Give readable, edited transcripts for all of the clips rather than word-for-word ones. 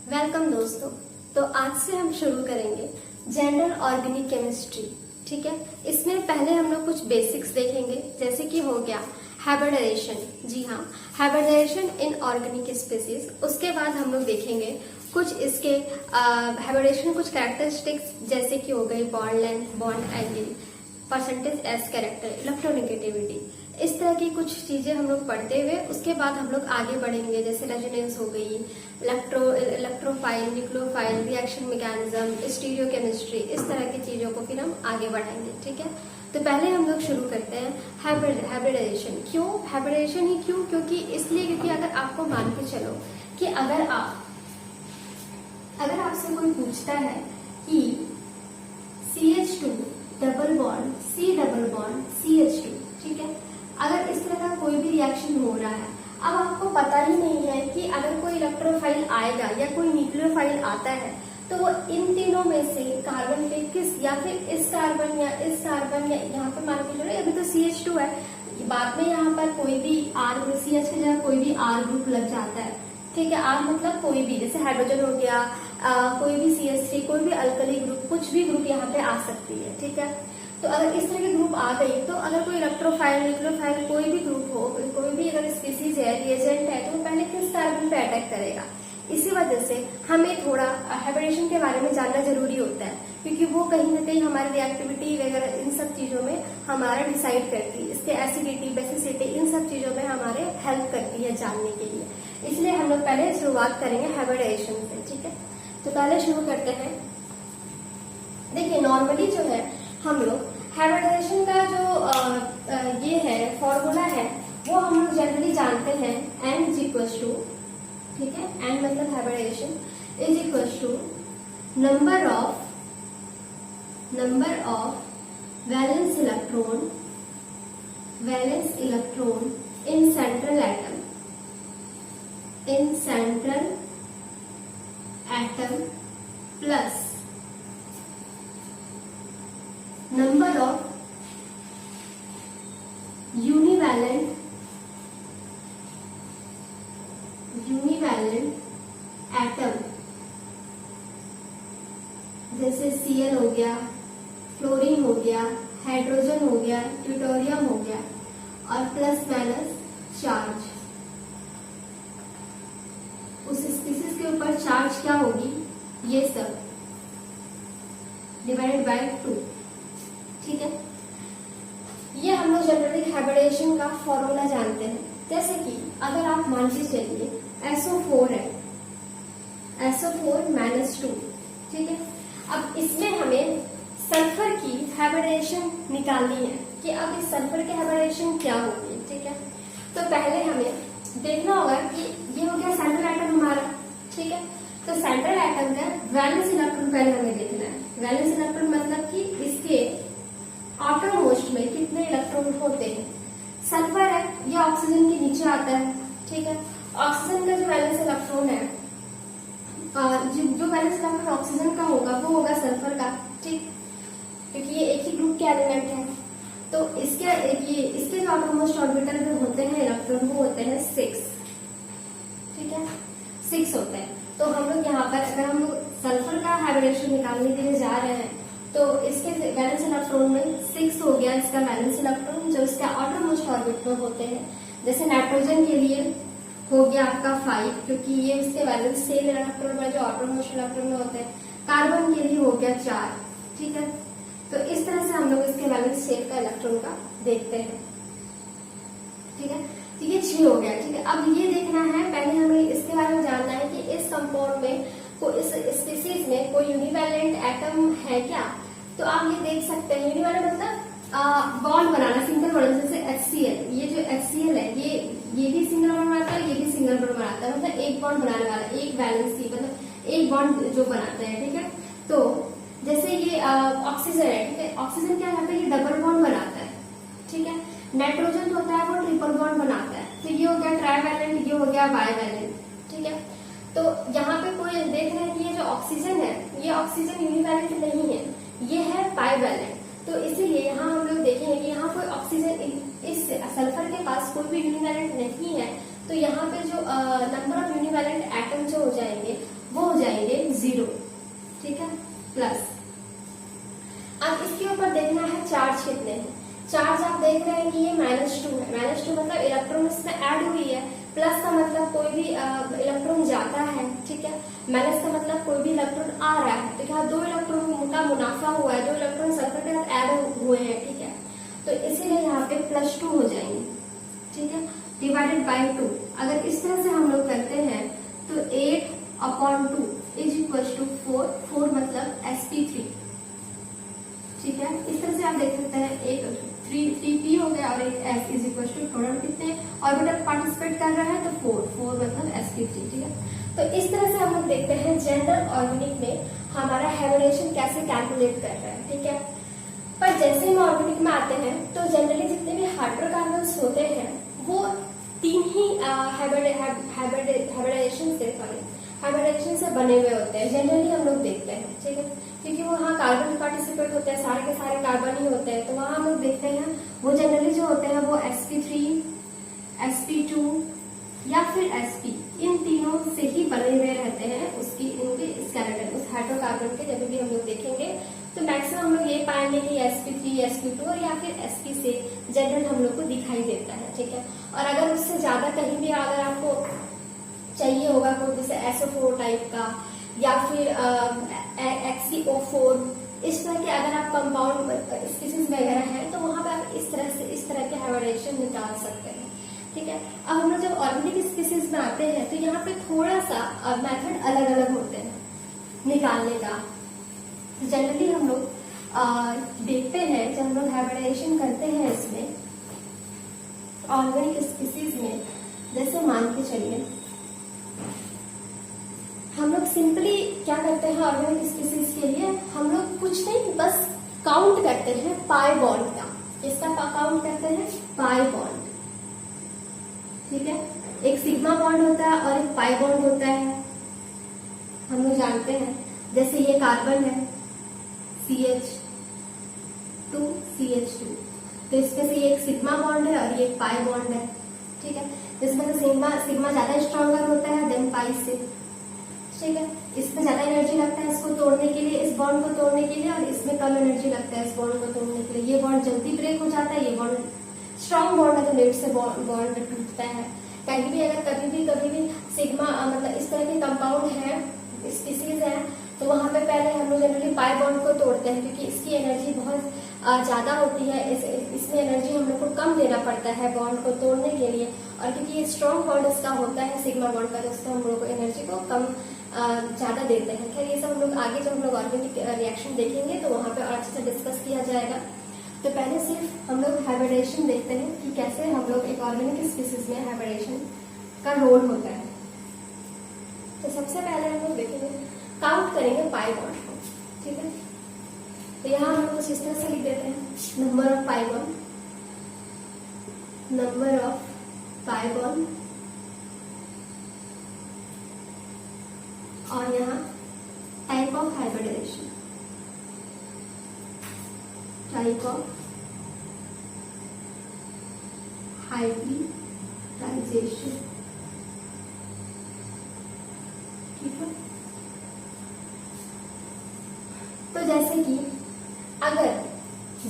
Welcome दोस्तों। तो आज से हम शुरू करेंगे जनरल ऑर्गेनिक केमिस्ट्री। ठीक है, इसमें पहले हम लोग कुछ बेसिक्स देखेंगे, जैसे कि हो गया हाइब्रिडाइजेशन। जी हाँ, हाइब्रिडाइजेशन इन ऑर्गेनिक स्पीसीज। उसके बाद हम लोग देखेंगे कुछ इसके हाइब्रिडाइजेशन कुछ कैरेक्टरिस्टिक्स, जैसे कि हो गई bond length, bond angle, percentage S character, electronegativity. इस तरह की कुछ चीजें हम लोग पढ़ते हुए उसके बाद हम लोग आगे बढ़ेंगे, जैसे रेजोनेंस हो गई, electrophile, nucleophile, reaction mechanism, stereochemistry, इस तरह की चीजों को फिर हम आगे बढ़ाएंगे। ठीक है, तो पहले हम लोग शुरू करते हैं हाइब्रिडाइजेशन। क्यों हाइब्रिडाइजेशन ही क्यों? क्योंकि इसलिए क्योंकि अगर आपको मान के चलो कि अगर आपसे कोई पूछता है कि CH2 double bond C double bond CH2, ठीक है, अगर इस तरह का कोई भी रिएक्शन हो रहा है, अब आपको पता ही नहीं है कि अगर कोई इलेक्ट्रोफाइल आएगा या कोई न्यूक्लियोफाइल आता है तो वो इन तीनों में से कार्बन पे किस, या फिर इस कार्बन या इस कार्बन, या यहाँ पे मान के चलो अभी तो CH2 है, बाद में यहाँ पर कोई भी R ग्रुप, CH की जगह कोई भी R ग्रुप लग जाता है। ठीक है, R मतलब कोई भी, जैसे हाइड्रोजन हो गया, कोई भी CH3, कोई भी अल्कली ग्रुप, कुछ भी ग्रुप यहाँ पे आ सकती है। ठीक है, तो अगर इस तरह के ग्रुप आ गई तो अगर कोई इलेक्ट्रोफाइल, न्यूक्लियोफाइल, कोई भी ग्रुप हो, कोई भी अगर स्पीसीज है, रिएजेंट है, तो वो पहले किस कार्बन पे अटैक करेगा। इसी वजह से हमें थोड़ा हाइब्रिडेशन के बारे में जानना जरूरी होता है, क्योंकि वो कहीं ना कहीं हमारी रिएक्टिविटी वगैरह इन सब चीजों में हमारा डिसाइड करती है, इसके एसिडिटी, बेसिसिटी, इन सब चीजों में हमारे हेल्प करती है जानने के लिए। इसलिए हम लोग पहले शुरुआत करेंगे हाइब्रिडाइजेशन से। ठीक है, तो पहले शुरू करते हैं। देखिए, नॉर्मली जो है हम लोग हाइब्रिडाइजेशन का जो ये है फॉर्मूला है, वो हम लोग जनरली जानते हैं N इज इक्वल टू, ठीक है, N मतलब hybridization is equal to number of valence electron in central atom plus number of univalent atom, जैसे Cl हो गया, फ्लोरीन हो गया, हाइड्रोजन हो गया, ड्यूटेरियम हो गया, और प्लस माइनस चार्ज। उस स्पीसीज के ऊपर चार्ज क्या होगी, ये सब डिवाइडेड बाय 2। ठीक है, ये हम लोग जनरली हाइब्रिडेशन का फॉर्मूला जानते हैं। जैसे कि अगर आप मान के चलिए SO4 है, SO4 -2, ठीक है, अब इसमें हमें सल्फर की हाइब्रिडेशन निकालनी है कि अब इस सल्फर की हाइब्रिडेशन क्या होगी। ठीक है, तो पहले हमें देखना होगा कि ये हो गया सेंट्रल एटम हमारा। ठीक है, तो सेंट्रल एटम का वैलेंस इलेक्ट्रॉन पहले हमें देखना है। वैलेंस इलेक्ट्रॉन मतलब कि इसके आउटर मोस्ट में कितने इलेक्ट्रॉन होते हैं। सल्फर है, ये ऑक्सीजन के नीचे आता है। ठीक है, ऑक्सीजन का जो वैलेंस इलेक्ट्रॉन है, जो वैलेंस इलेक्ट्रॉन ऑक्सीजन का होगा वो होगा सल्फर का। ठीक, क्योंकि ये एक ही ग्रुप के एलिमेंट है। तो इसके जो आउटर मोस्ट ऑर्बिटल में होते हैं इलेक्ट्रॉन, वो होते हैं 6। ठीक है, 6 होते हैं। तो हम लोग यहाँ पर अगर हम लोग सल्फर का हाइब्रिडेशन निकालने के लिए जा रहे हैं, तो इसके वैलेंस इलेक्ट्रॉन में 6 हो गया इसका वैलेंस इलेक्ट्रॉन, जो इसका आउटर मोस्ट ऑर्बिट में होते हैं। जैसे नाइट्रोजन के लिए हो गया आपका 5, क्योंकि ये उसके वैलेंस सेल इलेक्ट्रॉन में जो आउटर मोस्ट इलेक्ट्रॉन में होते हैं। कार्बन के लिए हो गया 4। ठीक है, तो इस तरह से हम लोग इसके वैलेंस सेल का इलेक्ट्रॉन का देखते हैं। ठीक है, तो ये 6 हो गया। ठीक है, अब ये देखना है, पहले हमें इसके बारे में जानना है कि इस कंपाउंड में इस स्पीसीज में कोई यूनिवैलेंट एटम है क्या। तो आप ये देख सकते हैं, यूनिवैलेंट मतलब बॉन्ड बनाना, सिंगल बॉन्ड, जैसे HCl, ये जो HCl है, ये भी सिंगल बॉन्ड बनाता है, ये भी सिंगल बॉन्ड बनाता है, मतलब एक बॉन्ड बनाने वाला, एक वैलेंसी, मतलब एक बॉन्ड जो बनाते हैं। ठीक है, तो जैसे ये ऑक्सीजन है, ठीक है, ऑक्सीजन क्या करता है, ये डबल बॉन्ड बनाता है। ठीक है, नाइट्रोजन होता है वो ट्रिपल बॉन्ड बनाता है। तो ये हो गया ट्राइवैलेंट, ये हो गया बाइवैलेंट। ठीक है, तो यहाँ पे कोई देख रहे हैं कि ये जो ऑक्सीजन है, ये ऑक्सीजन यूनिवैलेंट नहीं है, ये है बाइवैलेंट। तो इसीलिए यहाँ हम लोग देखेंगे कि यहाँ कोई ऑक्सीजन, इस सल्फर के पास कोई भी यूनिवैलेंट नहीं है, तो यहाँ पे जो नंबर ऑफ यूनिवैलेंट एटम जो हो जाएंगे वो हो माइनस का मतलब कोई भी इलेक्ट्रॉन आ रहा है, तो यहाँ 2 इलेक्ट्रॉन का मुनाफा हुआ है, 2 इलेक्ट्रॉन सल्फर के साथ ऐड हुए हैं, ठीक है। तो इसीलिए यहाँ पे +2 हो जाएंगे, ठीक है, डिवाइडेड बाई 2। अगर इस तरह से हम लोग करते हैं तो 8/2 इज इक्वल टू 4 मतलब sp3, ठीक है। इस तरह से आप देख सकते हैं, एक 3p हो गया और एक s is equal to total कितने ऑर्बिटल पार्टिसिपेट कर रहा है, तो 4 मतलब sp3, ठीक है। तो इस तरह से हम लोग देखते हैं जनरल ऑर्गेनिक में हमारा हाइब्रिडेशन कैसे कैलकुलेट कर रहा है, ठीक है। पर जैसे हम ऑर्गेनिक में आते हैं तो जनरली जितने भी हाइड्रोकार्बन्स होते हैं वो 3 ही हाइब्रिडेशन से बने हुए होते हैं, जनरली हम लोग देखते हैं, ठीक है। क्योंकि वो वहाँ कार्बन पार्टिसिपेट होते हैं, सारे के सारे कार्बन ही होते हैं, तो वहाँ हम लोग देखते हैं वो जनरली जो होते हैं वो sp3, sp2 या फिर sp, इन तीनों से ही बने हुए रहते हैं। उसकी इनके स्केलेटन उस हाइड्रोकार्बन के जब भी हम लोग देखेंगे तो मैक्सिमम हम लोग ये पाएंगे कि sp3, sp2 और या फिर sp से जनरल हम लोग को दिखाई देता है, ठीक है। और अगर उससे ज्यादा कहीं भी अगर आपको चाहिए होगा कोई जैसे SO4 टाइप का या फिर XeO4, इस तरह के अगर आप कंपाउंड स्पीसीज वगैरह है तो वहां पे आप इस तरह के हाइब्रिडेशन निकाल सकते हैं, ठीक है। अब हम लोग जब ऑर्गेनिक स्पीसीज में आते हैं तो यहाँ पे थोड़ा सा मेथड अलग अलग होते हैं निकालने का। जनरली हम लोग देखते हैं जब हम लोग हाइब्रिडेशन करते हैं इसमें ऑर्गेनिक स्पीसीज में, जैसे मान के चलिए हम लोग सिंपली क्या करते हैं ऑर्गेनिक स्पीसीज के लिए, हम लोग कुछ नहीं बस काउंट करते हैं पाई बॉन्ड का। किसका काउंट करते हैं? पाई बॉन्ड, ठीक है। एक सिग्मा बॉन्ड होता है और एक पाई बॉन्ड होता है, हम लोग जानते हैं। जैसे ये कार्बन है CH2 CH2, तो इसमें से ये एक सिग्मा बॉन्ड है और ये एक पाई बॉन्ड है, ठीक है। इसमें से सिग्मा ज्यादा स्ट्रॉन्गर होता है देन पाई से, ठीक है। इसमें ज्यादा एनर्जी लगता है इसको तोड़ने के लिए, इस बॉन्ड को तोड़ने के लिए, और इसमें कम एनर्जी लगता है इस बॉन्ड को तोड़ने के लिए। ये बॉन्ड जल्दी ब्रेक हो जाता है, ये बॉन्ड स्ट्रॉन्ग बॉन्ड है तो लेट से बॉन्ड टूटता है। कहीं भी अगर कभी भी सिग्मा मतलब इस तरह के कंपाउंड है, स्पीसीज है, तो वहां पे पहले हम लोग जनरली पाई बॉन्ड को तोड़ते हैं क्योंकि इसकी एनर्जी बहुत ज्यादा होती है। इसमें एनर्जी हम लोग को कम देना पड़ता है बॉन्ड को तोड़ने के लिए, और क्योंकि ये स्ट्रॉन्ग बॉन्ड इसका होता है सिग्मा बॉन्ड का, तो उसको हम लोग को एनर्जी को कम ज्यादा देते हैं। खैर ये सब हम लोग आगे जब हम लोग ऑर्गेनिक रिएक्शन देखेंगे तो वहां पे और अच्छे से डिस्कस किया जाएगा। तो पहले सिर्फ हम लोग हाइब्रिडेशन देखते हैं कि कैसे हम लोग एक ऑर्गेनिक स्पीसीज में हाइब्रिडेशन का रोल होता है। तो सबसे पहले हम लोग देखेंगे, काउंट करेंगे पाई बॉन्ड को, ठीक है। तो यहाँ हम लोग कुछ इस तरह से लिख देते हैं, number of pi bond, number of pi bond, और यहाँ type of hybridisation, type of hybridisation, ठीक है। तो जैसे कि अगर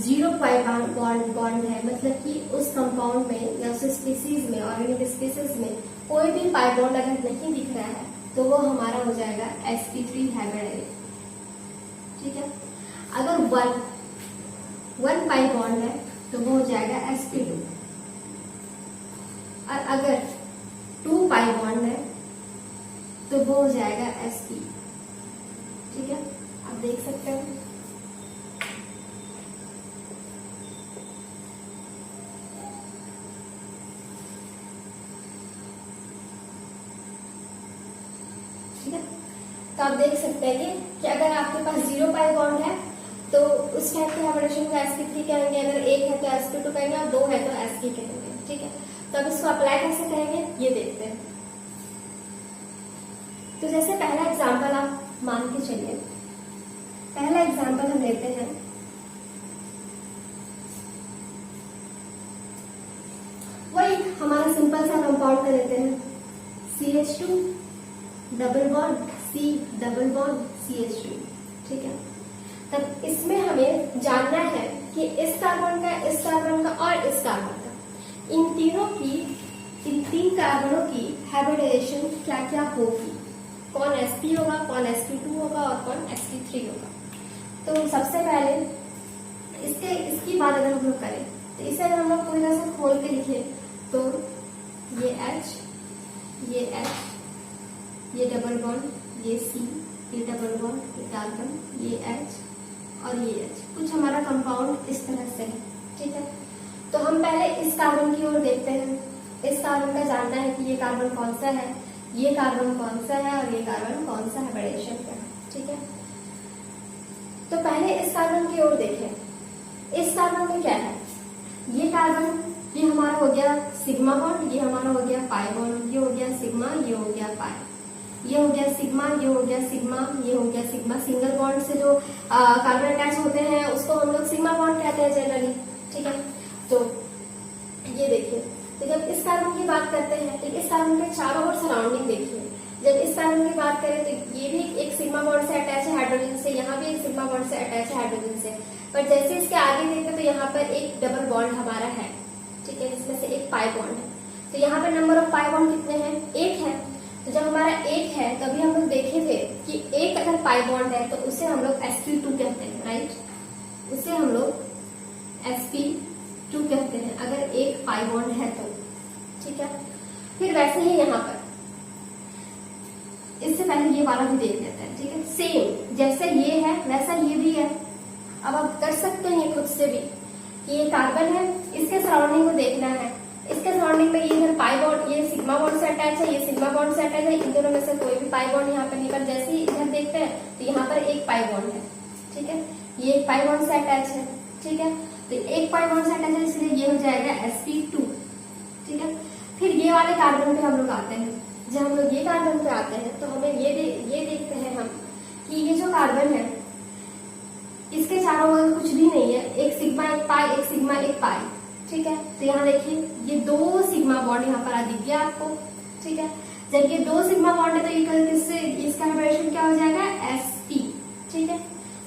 0 पाई बॉन्ड है, मतलब कि उस कंपाउंड में या उस स्पीसीज में, ऑर्गेनिक स्पीसीज में कोई भी पाई बॉन्ड अगर नहीं दिख रहा है तो वो हमारा हो जाएगा sp3 हाइब्रिडाइज, ठीक है। अगर 1 पाई बॉन्ड है तो वो हो जाएगा sp2, और अगर 2 पाई बॉन्ड है तो वो हो जाएगा sp, ठीक है। आप देख सकते हैं ठीक है। तो आप देख सकते हैं कि अगर आपके पास 0 पाई बॉन्ड है तो उस टाइप के हाइब्रिडेशन को sp3 कहेंगे, अगर 1 है तो sp2 कहेंगे और 2 है तो sp कहेंगे, ठीक है। तो अब इसको अप्लाई कैसे करेंगे ये देखते हैं। तो जैसे पहला एग्जांपल आप मान के चलिए, पहला एग्जांपल हम लेते हैं, वही हमारा सिंपल सा कंपाउंड का लेते हैं, CH2 double bond C double bond CH2, ठीक है। तब इसमें हमें जानना है कि इस कार्बन का, इस कार्बन का और इस कार्बन का, इन तीन कार्बनों की हाइब्रिडाइजेशन क्या क्या होगी, कौन sp होगा, कौन sp2 होगा और कौन sp3 होगा। तो सबसे पहले इसकी बात अगर हम लोग करें तो इसे अगर हम लोग पूरी तरह से खोल के लिखे तो ये H, ये डबल बॉन्ड, ये C, ये डबल बॉन्ड, ये कार्बन, ये H और ये H, कुछ हमारा कंपाउंड इस तरह से है। ठीक है, तो हम पहले इस कार्बन की ओर देखते हैं। इस कार्बन का जानना है कि ये कार्बन कौन सा है, ये कार्बन कौन सा है और ये कार्बन कौन सा हाइब्रिडेशन का है। ठीक है, तो पहले इस कार्बन की ओर देखें। इस कार्बन में क्या है, ये कार्बन, ये हमारा हो गया सिग्मा बॉन्ड, ये हमारा हो गया पाई बॉन्ड, ये हो गया सिग्मा, ये हो गया पाई, ये हो गया सिग्मा, ये हो गया सिग्मा, ये हो गया सिग्मा। सिंगल बॉन्ड से जो कार्बन अटैच होते हैं उसको हम लोग सिग्मा बॉन्ड कहते हैं जनरली। ठीक है, तो ये देखिए, तो जब इस कार्बन की बात करते हैं तो इस कार्बन के चारों ओर सराउंडिंग देखिए। जब इस कार्बन की बात करें तो ये भी एक सिग्मा बॉन्ड से अटैच है हाइड्रोजन से, यहाँ भी एक सिग्मा बॉन्ड से अटैच है हाइड्रोजन से, पर जैसे इसके आगे देखते तो यहाँ पर एक डबल बॉन्ड हमारा है। ठीक है, जिसमें से एक पाई बॉन्ड है। तो यहाँ पर नंबर ऑफ पाई बॉन्ड कितने हैं, 1 है। तो जब हमारा 1 है तभी हम लोग देखे थे कि एक अगर पाई बॉन्ड है तो उसे हम लोग sp2 कहते हैं, राइट, उसे हम लोग sp2 कहते हैं अगर एक पाई बॉन्ड है तो। ठीक है, फिर वैसे ही यहाँ पर इससे पहले ये वाला भी देख लेते हैं। ठीक है, सेम जैसे ये है वैसा ये भी है। अब आप कर सकते हैं खुद से भी कि ये कार्बन है, इसके सराउंडिंग को देखना है। इसके सराउंडिंग में ये इधर पाई बॉन्ड, ये सिग्मा बॉन्ड से अटैच है, ये सिग्मा बॉन्ड से अटैच है, इन दोनों में से कोई भी पाई बॉन्ड यहाँ पर नहीं, पर जैसे ही इधर देखते हैं तो यहाँ पर एक पाई बॉन्ड है। ठीक है, ये एक पाई बॉन्ड से अटैच है। ठीक है, तो एक पाई बॉन्ड से अटैच है, इसलिए ये हो जाएगा sp2। ठीक है, फिर ये वाले कार्बन पे हम लोग आते हैं। जब हम लोग ये कार्बन पे आते हैं तो हमें ये देखते हैं हम कि ये जो कार्बन है इसके चारों ओर कुछ भी नहीं है, एक सिग्मा एक पाई, एक सिग्मा एक पाई। ठीक है, तो यहाँ देखिए ये 2 सिग्मा बॉन्ड यहाँ पर दिख गया आपको। ठीक है, जब ये 2 सिग्मा बॉन्ड है तो ये किससे, इसका हाइब्रिडेशन क्या हो जाएगा, sp। ठीक है,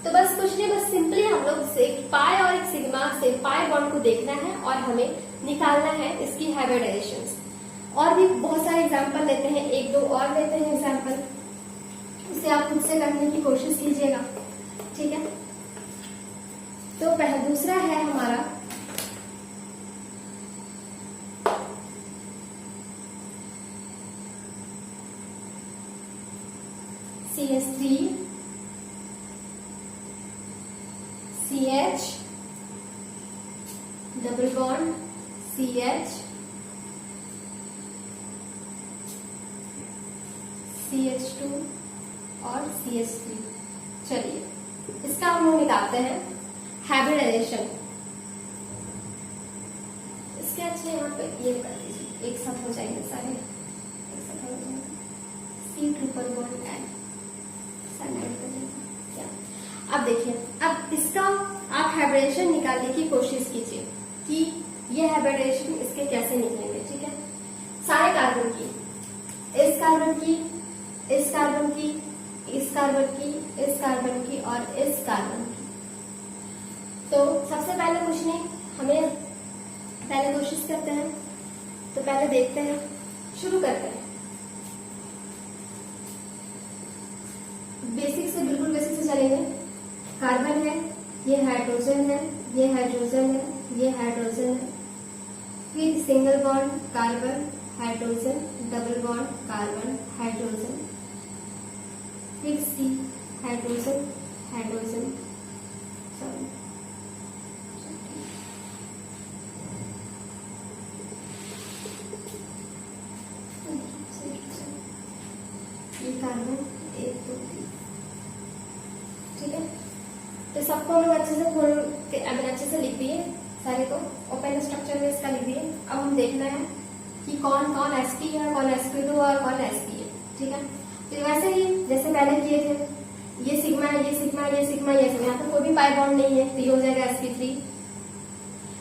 तो बस कुछ नहीं, बस सिंपली हम लोग से पाई और एक सिग्मा से पाई बॉन्ड को देखना है और हमें निकालना है इसकी हाइब्रिडाइजेशन। और भी बहुत सारे एग्जाम्पल लेते हैं, 1-2 और लेते हैं एग्जाम्पल, उसे आप खुद से करने की कोशिश कीजिएगा। ठीक है, तो दूसरा है हमारा CH3 CH double bond CH CH2 और CH3। चलिए इसका हम लोग निकालते हैं हाइब्रिडाइजेशन। इसके अच्छे यहाँ पे ये कर दीजिए, एक साथ हो जाएंगे सारे, एक साथ हो जाएंगे। C ट्रिपल बॉन्ड N क्या। अब देखिए, अब इसका आप हाइब्रिडेशन निकालने की कोशिश कीजिए कि ये हाइब्रिडेशन इसके कैसे निकलेंगे। ठीक है, सारे कार्बन की, इस कार्बन की, इस कार्बन की, इस कार्बन की, इस कार्बन की और इस कार्बन की। तो सबसे पहले कुछ नहीं, हमें पहले कोशिश करते हैं। तो पहले देखते हैं, शुरू करते हैं बेसिक से, बिल्कुल बेसिक से चलेंगे। कार्बन है, ये हाइड्रोजन है, ये हाइड्रोजन है, ये हाइड्रोजन है, फिर single bond carbon hydrogen, double bond carbon hydrogen, फिर C हाइड्रोजन हाइड्रोजन, सॉरी ये कार्बन 1 2 3। ठीक है, तो सबको हम लोग अच्छे से खोल के अच्छे से लिख दिए, सारे को ओपन स्ट्रक्चर में इसका लिख दिए। अब हम देखना है कि कौन कौन sp है, कौन sp2 और कौन sp है। ठीक है, तो वैसे ही जैसे पहले किए थे, ये सिग्मा है, ये सिग्मा है, ये सिग्मा, ये सिग्मा, यहाँ पर कोई भी पाई बॉन्ड नहीं है तो ये हो जाएगा sp3।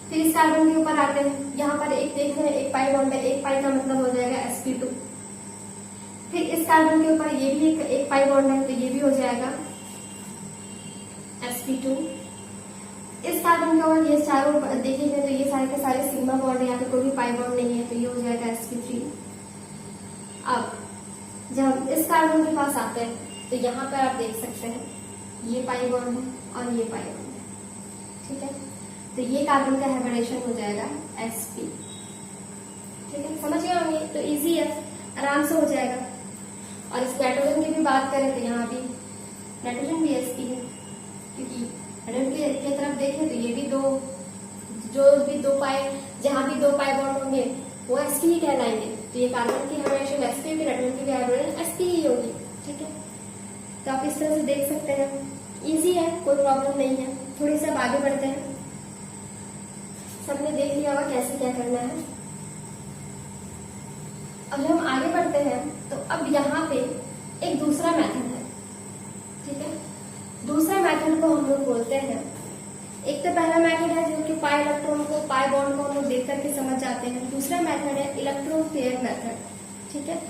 फिर इस कार्बन के ऊपर आते हैं, यहाँ पर एक देख रहे हैं एक पाई बॉन्ड है, एक पाई का मतलब हो जाएगा sp2। फिर इस कार्बन के ऊपर ये भी एक पाई बॉन्ड है तो ये भी हो जाएगा sp2। इस कार्बन के ऊपर ये चारों देखेंगे तो ये सारे के सारे सिग्मा बॉन्ड है, यहाँ पे कोई भी पाई बॉन्ड नहीं है तो ये हो जाएगा sp3। अब जब हम इस कार्बन के पास आते हैं तो यहाँ पर आप देख सकते हैं ये पाई बॉन्ड है और ये पाई बॉन्ड है, ठीक है। तो ये कार्बन का हाइब्रिडेशन हो जाएगा sp, ठीक है, समझ गए होंगे। तो इजी है, आराम से हो जाएगा। और इस नाइट्रोजन की भी बात करें तो यहाँ भी नाइट्रोजन भी sp है, क्योंकि नाइट्रोजन की तरफ देखें तो ये भी दो पाई, जहाँ भी दो पाई बॉन्ड होंगे वो sp ही कहलाएंगे। तो ये कार्बन की हाइब्रिडेशन sp होगी, नाइट्रोजन की भी हाइब्रिडेशन sp ही होगी, ठीक है। तो आप इस तरह से देख सकते हैं, इजी है, कोई प्रॉब्लम नहीं है। थोड़ी सी अब आगे बढ़ते हैं। सबने देख लिया होगा कैसे क्या करना है। अब जब हम आगे बढ़ते हैं तो अब यहाँ पे एक दूसरा मेथड है, ठीक है। दूसरा मेथड को हम लोग बोलते हैं, एक तो पहला मेथड है जो कि पाई इलेक्ट्रॉन को, पाई बॉन्ड को हम लोग देख करके समझ जाते हैं। दूसरा मेथड है इलेक्ट्रॉन पेयर मेथड, ठीक है।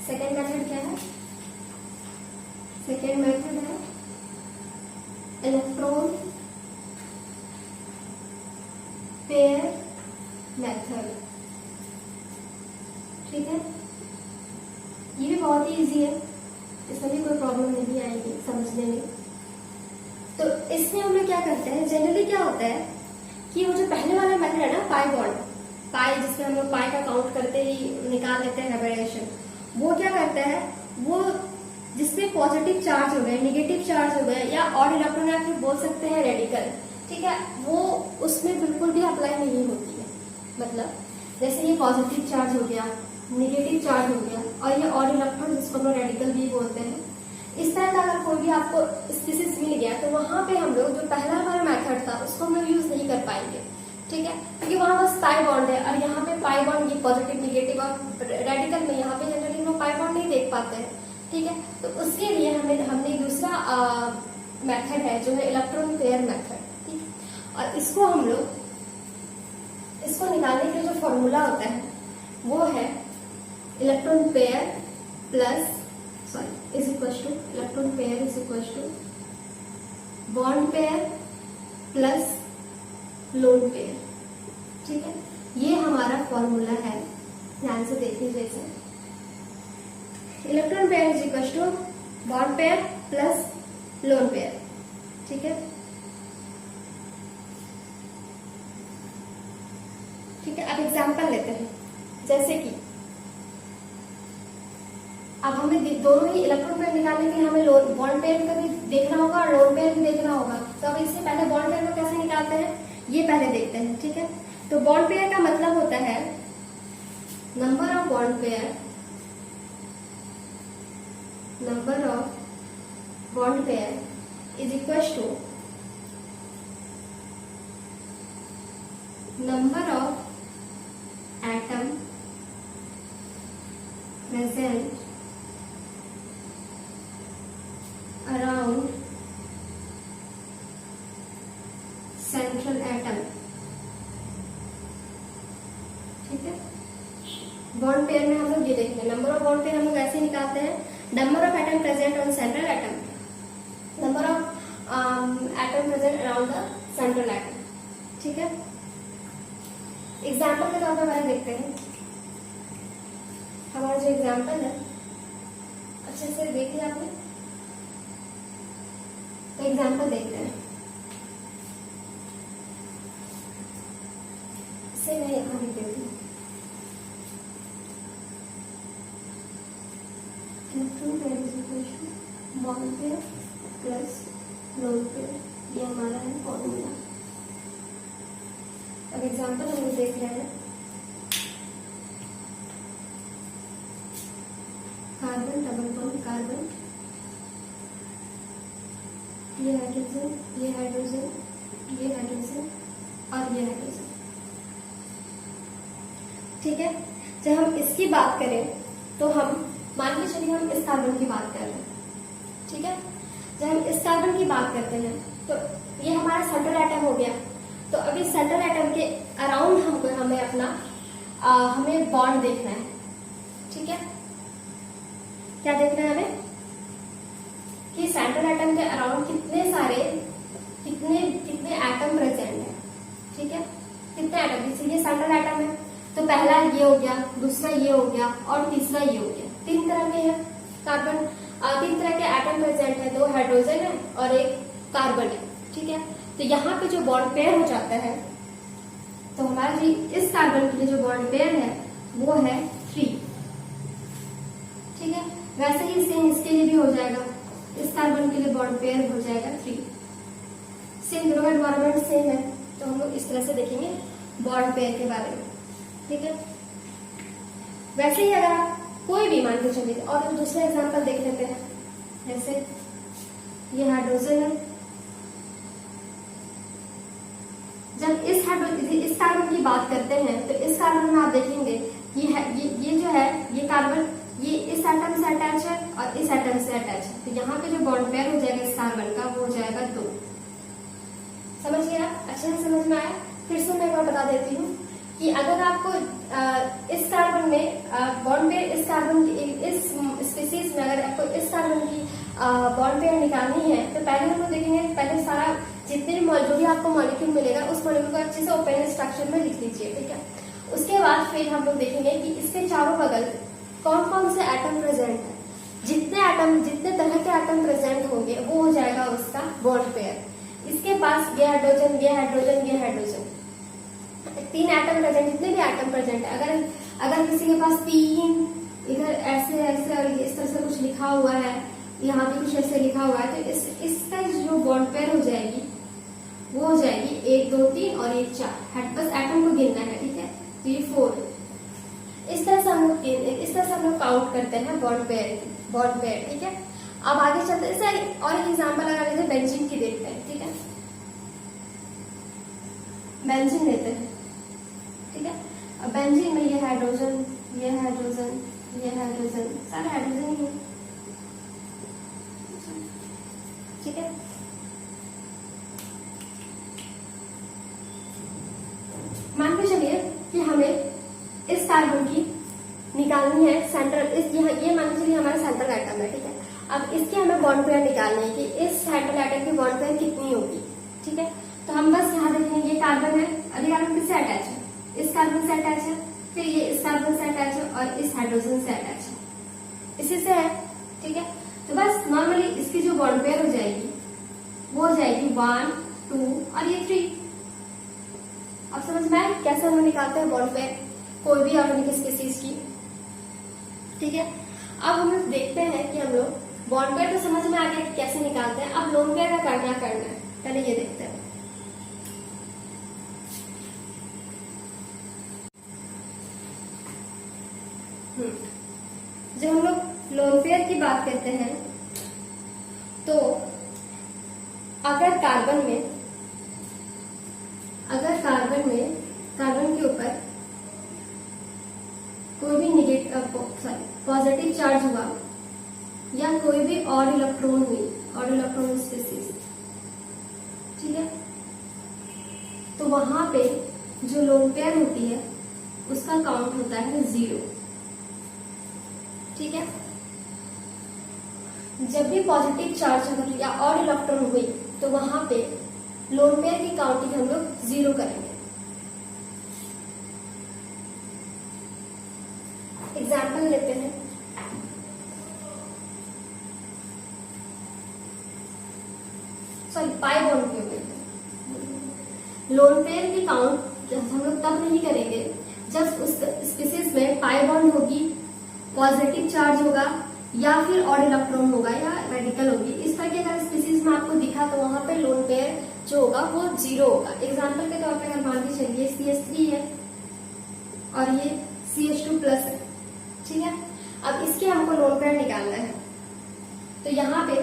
सेकेंड मेथड क्या है? सेकेंड मेथड है इलेक्ट्रॉन पेयर मेथड, ठीक है। ये भी बहुत ही इजी है, इसमें भी कोई प्रॉब्लम नहीं आएगी समझने में। तो इसमें हम लोग क्या करते हैं, जनरली क्या होता है कि वो जो पहले वाला मेथड है ना, पाई बॉन्ड, पाई जिसमें हम लोग पाई का काउंट करते ही निकाल लेते हैं हाइब्रिडेशन, वो क्या करता है, वो जिसमें पॉजिटिव चार्ज हो गए, निगेटिव चार्ज हो गए, या ऑड इलेक्ट्रॉन आप बोल सकते हैं रेडिकल, ठीक है, वो उसमें बिल्कुल भी अप्लाई नहीं होती है। मतलब जैसे ये पॉजिटिव चार्ज हो गया, निगेटिव चार्ज हो गया, और ये ऑड इलेक्ट्रॉन जिसको हम लोग रेडिकल भी बोलते हैं, इस तरह का अगर कोई भी आपको स्पीसीज मिल गया तो वहां पे हम लोग जो पहला वाला मेथड था उसको हम लोग यूज नहीं कर पाएंगे, ठीक है, क्योंकि वहां बस पाई बॉन्ड है। और यहाँ पे पाई बॉन्ड, ये पॉजिटिव निगेटिव और रेडिकल में यहाँ पे जनरली हम लोग पाई बॉन्ड नहीं देख पाते हैं, ठीक है। तो उसके लिए हमने दूसरा मेथड है जो है इलेक्ट्रॉन पेयर मेथड, ठीक। और इसको हम लोग, इसको निकालने के लिए जो फॉर्मूला होता है वो है electron pair plus is equal to electron pair is equal to bond pair plus lone pair, ठीक है। ये हमारा फॉर्मूला है, ध्यान से देख लीजिए इसे। Electron pair is equal to bond pair plus lone pair, ठीक है, ठीक है। अब एग्जांपल लेते हैं, जैसे कि अब हमें दोनों ही इलेक्ट्रॉन पेयर निकालने के लिए हमें बॉन्ड पेयर का भी देखना होगा और लोन पेयर भी देखना होगा। तो अब इससे पहले बॉन्ड पेयर को कैसे निकालते हैं ये पहले देखते हैं, ठीक है। तो बॉन्ड पेयर का मतलब होता है number of bond pair, number of bond pair is equal to number of atom present around central atom, ठीक है। बॉन्ड पेयर में हम लोग ये देखते हैं, नंबर ऑफ बॉन्ड पेयर हम लोग ऐसे निकालते हैं, number of atom present on central atom, number of atom present around the central atom, ठीक है। एग्जाम्पल के तौर पर पहले देखते हैं। हमारा जो एग्जाम्पल है अच्छे से देख लिया आपने, तो एग्जाम्पल देखते हैं। इसे मैं यहां लिख देती हूँ, electron pair is equal to bond pair plus lone pair, ये हमारा है फॉर्मूला। अब एग्जाम्पल हम देख रहे हैं, कार्बन डबल बॉन्ड कार्बन, ये हाइड्रोजन, ये हाइड्रोजन, ये हाइड्रोजन और ये हाइड्रोजन, ठीक है। जब हम इसकी बात करें तो हम मान के चलिए हम इस कार्बन की बात कर रहे हैं, ठीक है। जब हम इस कार्बन की बात करते हैं तो ये हमारा सेंट्रल एटम हो गया। तो अभी सेंट्रल एटम के अराउंड हमें अपना हमें बॉन्ड देखना है, ठीक है। क्या देखना है हमें कि सेंट्रल एटम के अराउंड कितने एटम प्रेजेंट है, ठीक है, कितने एटम। जैसे ये सेंट्रल एटम है तो पहला ये हो गया, दूसरा ये हो गया और तीसरा ये हो गया, 3 तरह के हैं, कार्बन 3 तरह के एटम प्रेजेंट है, 2 हाइड्रोजन है और एक कार्बन है, ठीक है। तो यहाँ पे जो बॉन्ड पेयर हो जाता है, तो हमारा जो इस कार्बन के लिए जो बॉन्ड पेयर है वो है 3, ठीक है। वैसे ही सेम इसके लिए भी हो जाएगा, इस कार्बन के लिए बॉन्ड पेयर हो जाएगा 3। सेम, दोनों का एनवायरमेंट सेम है, तो हम लोग इस तरह से देखेंगे बॉन्ड पेयर के बारे में, ठीक है। वैसे ही अगर आप कोई भी मान के चलिए, और दूसरा एग्जांपल देख लेते हैं, जैसे ये हाइड्रोजन है, जब इस कार्बन की बात करते हैं तो इस कार्बन में आप देखेंगे ये जो है ये कार्बन ये इस एटम से अटैच है और इस एटम से अटैच है, तो यहाँ पे जो बॉन्ड पेयर हो जाएगा इस कार्बन का वो हो जाएगा 2। समझिए आप, अच्छे से समझ में आया। फिर से मैं एक बार बता देती हूँ कि अगर आपको इस कार्बन में बॉन्ड पेयर इस कार्बन की इस स्पीसीज में अगर आपको इस कार्बन की बॉन्ड पेयर निकालनी है तो पहले हम लोग देखेंगे, पहले सारा जितने भी जो भी आपको मॉलिक्यूल मिलेगा उस मॉलिक्यूल को अच्छे से ओपन स्ट्रक्चर में लिख लीजिए, ठीक है। उसके बाद फिर हम लोग देखेंगे कि इसके चारों बगल कौन कौन से एटम प्रेजेंट है, जितने तरह के एटम प्रेजेंट होंगे वो हो जाएगा उसका बॉन्ड पेयर। इसके पास ये हाइड्रोजन, ये हाइड्रोजन, ये हाइड्रोजन, 3 एटम प्रेजेंट, जितने भी एटम प्रेजेंट है, अगर किसी के पास 3 इधर ऐसे ऐसे और इस तरह से कुछ लिखा हुआ है, यहाँ भी कुछ ऐसे लिखा हुआ है, तो इसका जो बॉन्ड पेयर हो जाएगी वो हो जाएगी 1 2 3 और 1 4, बस एटम को गिनना है, ठीक है। तो ये 4, इस तरह से हम लोग काउंट करते हैं बॉन्ड पेयर, ठीक है। अब आगे चलते हैं, और एक एग्जाम्पल लगा लीजिए, बेंजीन की देखते हैं, ठीक है। बेंजीन लेते हैं, ठीक है। अब बेंजीन में ये हाइड्रोजन, ये हाइड्रोजन, ये हाइड्रोजन, सारे हाइड्रोजन ही है, ठीक है। मान के चलिए कि हमें इस कार्बन की निकालनी है सेंट्रल, ये मान के चलिए हमारा सेंट्रल एटम है, ठीक है। अब इसके हमें बॉन्ड पेयर निकालनी है कि इस सेंट्रल एटम की बॉन्ड पेयर कितनी होगी, ठीक है। तो हम बस यहाँ देखेंगे ये कार्बन है और ये कार्बन किससे अटैच है, इस कार्बन से अटैच है, फिर ये इस कार्बन से अटैच है और इस हाइड्रोजन से अटैच है, इसी से है, ठीक है। तो बस नॉर्मली इसकी जो बॉन्ड पेयर हो जाएगी वो हो जाएगी 1 2 और ये 3। अब समझ में आए कैसे हम निकालते हैं बॉन्ड पेयर कोई भी ऑर्गेनिक स्पीसीज की, ठीक है। अब हम लोग देखते हैं कि हम लोग बॉन्ड पेयर तो समझ में आ गया कि कैसे निकालते हैं, अब लोन पेयर का क्या करना है पहले ये देखते हैं। जब हम लोग लोन पेयर की बात करते हैं तो अगर कार्बन के ऊपर कोई भी पॉजिटिव चार्ज हुआ या कोई भी ऑड इलेक्ट्रॉन स्पीसीज, ठीक है, तो वहां पे जो लोन पेयर होती है उसका काउंट होता है 0, ठीक है। जब भी पॉजिटिव चार्ज या ऑड इलेक्ट्रॉन हुई तो वहां पे लोन पेयर की काउंटिंग हम लोग 0 करेंगे। एग्जाम्पल लेते हैं, पाई बॉन्ड के ऊपर लोन पेयर की काउंट हम लोग तब नहीं करेंगे जब उस स्पीसीज में पाई बॉन्ड होगी, पॉजिटिव चार्ज होगा या फिर ऑड इलेक्ट्रॉन होगा या रेडिकल होगी। इस तरह की अगर स्पीसीज में आपको दिखा तो वहां पे लोन पेयर जो होगा वो 0 होगा। एग्जाम्पल के तौर पे अगर मान के चलिए CH3 है और ये CH2 प्लस है, ठीक है। अब इसके हमको लोन पेयर निकालना है तो यहाँ पे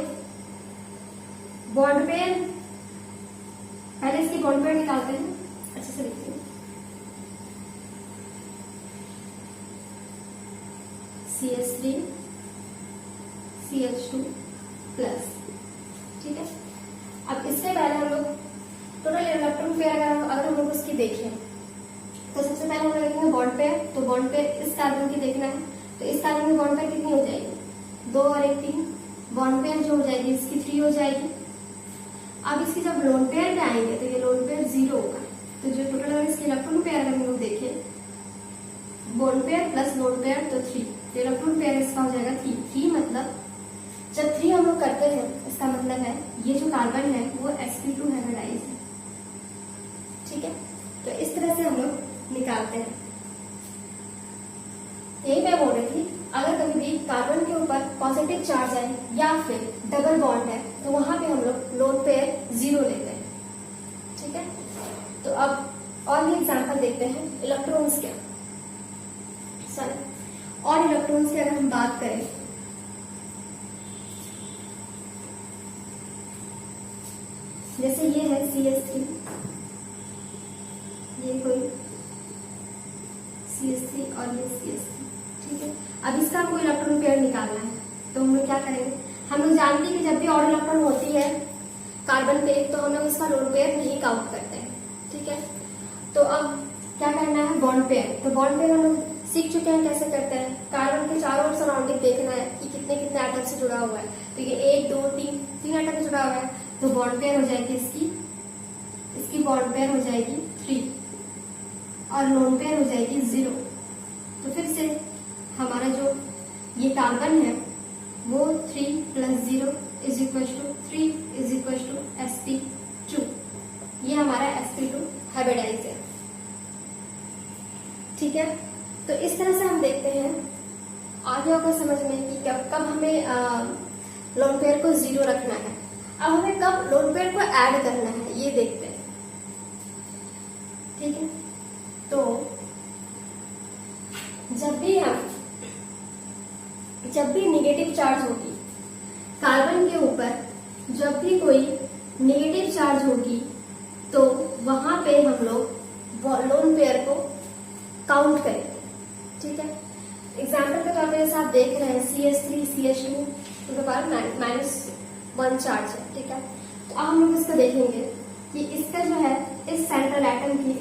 बॉन्ड पेयर, पहले इसकी बॉन्ड पेयर निकालते हैं, अच्छे से लिखते हैं। CH3 CH2 प्लस, ठीक है। अब इससे पहले हम लोग टोटल इलेक्ट्रॉन पेयर अगर हम लोग उसकी देखें तो सबसे पहले हम लोग देखेंगे बॉन्ड पेयर। तो बॉन्ड पेयर इस कार्बन की देखना है तो इस कार्बन की बॉन्ड पेयर कितनी हो जाएगी, 2 और 1 3। बॉन्ड पेयर जो हो जाएगी इसकी 3 हो जाएगी। अब इसकी जब लोन पेयर पे आएंगे तो ये लोन पेयर 0 होगा। तो जो टोटल इसकी इलेक्ट्रॉन पेयर अगर हम लोग देखें bond pair plus lone pair तो 3, तो इलेक्ट्रॉन पेयर इसका हो जाएगा 3। 3 मतलब जब 3 हम लोग करते हैं इसका मतलब है ये जो कार्बन है वो sp2 हाइब्रिडाइज है। ठीक है, तो इस तरह से हम लोग निकालते हैं। यही मैं बोल रही थी, अगर कभी भी कार्बन के ऊपर पॉजिटिव चार्ज है या फिर डबल बॉन्ड है तो वहां पे हम लोग लोन पेयर 0 लेते हैं। ठीक है, तो अब और भी एग्जांपल देखते हैं इलेक्ट्रॉन्स के। और इलेक्ट्रॉन्स की अगर हम बात करें, जैसे ये है CH3, ये कोई CH3 और ये CH3। ठीक है, अब इसका हमको इलेक्ट्रॉन पेयर निकालना है तो हम लोग क्या करेंगे, हम लोग जानते हैं कि जब भी और इलेक्ट्रॉन होती है कार्बन पे तो हम लोग इसका लोन पेयर नहीं काउंट करते हैं। ठीक है, तो अब क्या करना है, बॉन्ड पेयर। तो बॉन्ड पेयर हम लोग सीख चुके हैं कैसे करते हैं। कार्बन के चारों ओर सराउंडिंग देखना है कि कितने कितने एटम से जुड़ा हुआ है। तो ये 1 2 3 एटम से जुड़ा हुआ है तो बॉन्ड पेयर हो जाएगी इसकी बॉन्ड पेयर हो जाएगी 3 और लोन पेयर हो जाएगी 0। तो फिर से हमारा जो ये कार्बन है वो 3 + 0 = 3 = sp2। ये हमारा sp2 हाइब्रिडाइज है। ठीक है, तो इस तरह से हम देखते हैं आगे होगा समझ में कि कब हमें लोन पेयर को 0 रखना है। अब हमें कब लोन पेयर को ऐड करना है ये देखते हैं। ठीक है, तो जब भी नेगेटिव चार्ज होगी कार्बन के ऊपर, जब भी कोई नेगेटिव चार्ज होगी तो वहां पे हम लोग लोन पेयर को काउंट करेंगे। ठीक है, एग्जाम्पल के तौर पर जैसे आप देख रहे हैं CH3 CH2 तो -1 चार्ज है। ठीक है, तो अब हम लोग इसको देखेंगे कि इसका जो है इस सेंट्रल एटम की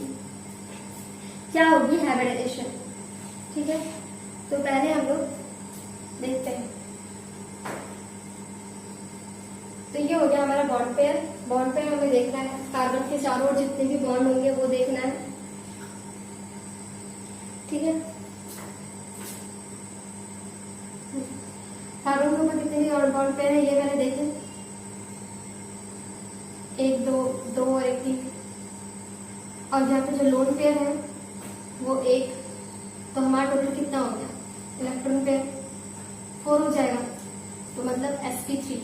क्या होगी हाइब्रिडाइजेशन। ठीक है, तो पहले हम लोग देखते हैं। तो ये हो गया हमारा बॉन्ड पेयर। बॉन्ड पेयर हमें देखना है, कार्बन के चारों ओर जितने भी बॉन्ड होंगे वो देखना है। ठीक है, कार्बन के ऊपर कितने भी और बॉन्ड पेयर है ये पहले देखें, 1 2 और 1 3। और यहाँ पे जो लोन पेयर है वो 1, तो हमारा टोटल कितना हो गया, इलेक्ट्रॉन पेयर 4 हो जाएगा। तो मतलब sp3,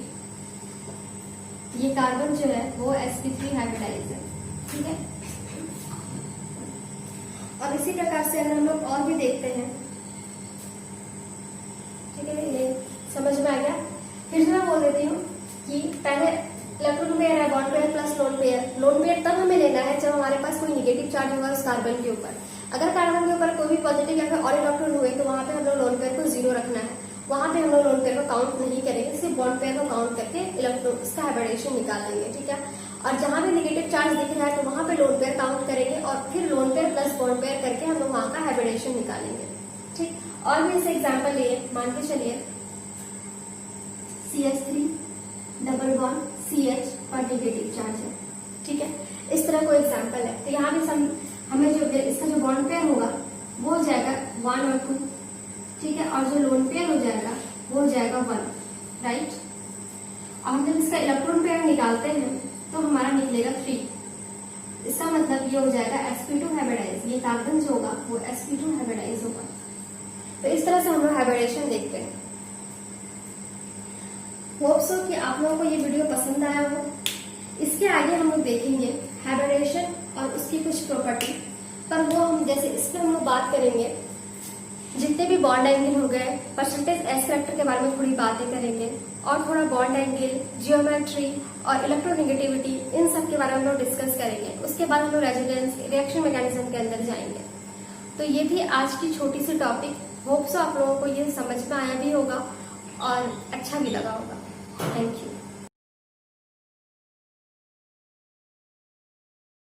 ये कार्बन जो है वो sp3 हाइब्रिडाइज है। ठीक है, और इसी प्रकार से अगर हम लोग और भी देखते हैं। ठीक है, ये समझ में आ गया। फिर से मैं बोल देती हूँ कि पहले इलेक्ट्रॉन पेयर है, bond pair plus lone pair. Lone pair तब हमें लेना है जब हमारे पास कोई निगेटिव चार्ज होगा उस कार्बन के ऊपर। अगर कार्बन के ऊपर कोई भी पॉजिटिव या फिर और इलेक्ट्रॉन हुए तो वहां पे हम लोग लोन पेयर को 0 रखना है। वहां पे हम लोग लोन पेयर को काउंट नहीं करेंगे, सिर्फ बॉन्ड पेयर को काउंट करके इलेक्ट्रॉन उसका हाइब्रिडेशन निकाल लेंगे। ठीक है, और जहां भी नेगेटिव चार्ज दिख रहा है तो वहां पे लोन पेयर काउंट करेंगे और फिर lone pair plus bond pair करके हम लोग वहां का हाइब्रिडेशन निकालेंगे। ठीक, और भी इसे एग्जाम्पल लिए, मान के चलिए CH3 डबल बॉन्ड CH पर नेगेटिव चार्ज है। ठीक है, इस तरह कोई एग्जाम्पल है। तो यहाँ भी हमें जो इसका जो बॉन्ड पेयर होगा वो हो जाएगा 1 और 2। ठीक है, और जो लोन पेयर हो जाएगा वो हो जाएगा 1। राइट, और हम जब इसका इलेक्ट्रॉन पेयर निकालते हैं तो हमारा निकलेगा 3। इसका मतलब ये हो जाएगा sp2 हाइब्रिडाइज। ये कार्बन जो होगा वो sp2 हाइब्रिडाइज होगा। तो इस तरह से हम लोग हाइब्रिडेशन देखते हैं। होप सो कि आप लोगों को ये वीडियो पसंद आया हो। इसके आगे हम लोग देखेंगे हाइब्रिडेशन और उसकी कुछ प्रॉपर्टी, पर वो हम जैसे इस पर हम लोग बात करेंगे जितने भी बॉन्ड एंगल हो गए, परसेंटेज एस फैक्टर के बारे में थोड़ी बातें करेंगे और थोड़ा बॉन्ड एंगल, जियोमेट्री और इलेक्ट्रोनेगेटिविटी, इन सब के बारे में हम लोग डिस्कस करेंगे। उसके बाद हम लोग रेजोनेंस रिएक्शन मैकेनिज्म के अंदर जाएंगे। तो ये थी आज की छोटी सी टॉपिक। होप सो आप लोगों को ये समझ में आया भी होगा और अच्छा भी लगा होगा। Thank you.